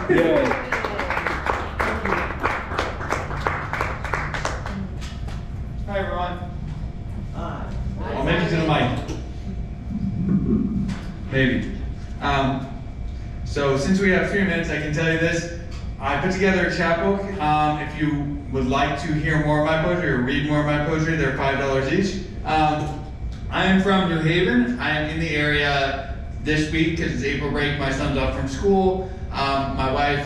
Yay. Hi, everyone. Hi. I'll make it to the mic. Maybe. So since we have 3 minutes, I can tell you this. I put together a chapbook. If you would like to hear more of my poetry or read more of my poetry, they're $5 each. I am from New Haven. I am in the area this week because it's April break. My son's off from school. My wife,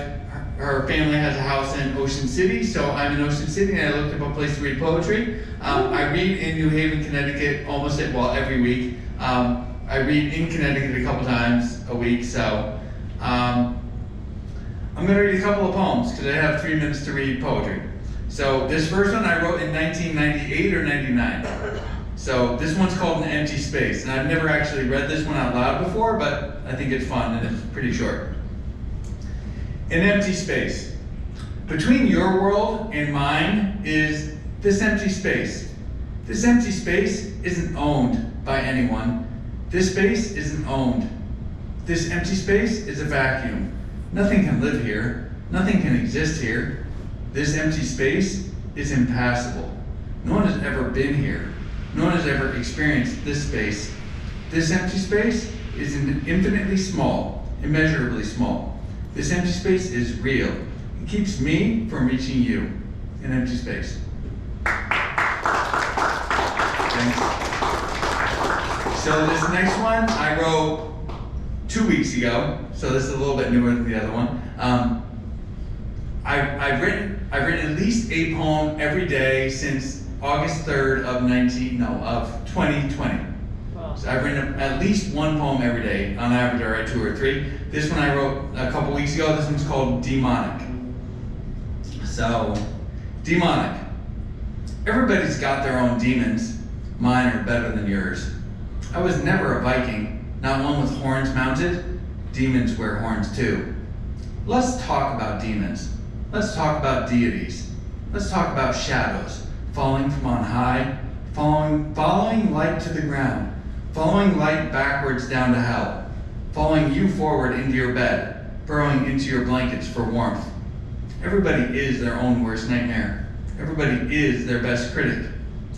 her family has a house in Ocean City, so I'm in Ocean City and I looked up a place to read poetry. I read in New Haven, Connecticut every week. I read in Connecticut a couple times a week, so I'm going to read a couple of poems because I have 3 minutes to read poetry. So this first one I wrote in 1998 or 99. So this one's called An Empty Space, and I've never actually read this one out loud before, but I think it's fun and it's pretty short. An empty space. Between your world and mine is this empty space. This empty space isn't owned by anyone. This space isn't owned. This empty space is a vacuum. Nothing can live here. Nothing can exist here. This empty space is impassable. No one has ever been here. No one has ever experienced this space. This empty space is infinitely small, immeasurably small. This empty space is real. It keeps me from reaching you. An empty space. Thanks. So this next one I wrote 2 weeks ago. So this is a little bit newer than the other one. I've written at least a poem every day since August 3rd of 2020. Wow. So I've written at least one poem every day. On average, I write 2 or 3. This one I wrote a couple weeks ago. This one's called Demonic. So, demonic. Everybody's got their own demons. Mine are better than yours. I was never a Viking, not one with horns mounted. Demons wear horns too. Let's talk about demons. Let's talk about deities. Let's talk about shadows, falling from on high, following light to the ground, following light backwards down to hell, following you forward into your bed, burrowing into your blankets for warmth. Everybody is their own worst nightmare. Everybody is their best critic.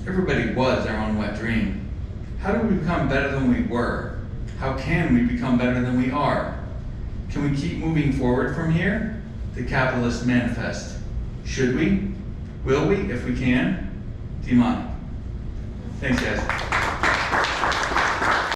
Everybody was their own wet dream. How do we become better than we were? How can we become better than we are? Can we keep moving forward from here? The Capitalist Manifest. Should we? Will we if we can? Demonic. Thanks, guys.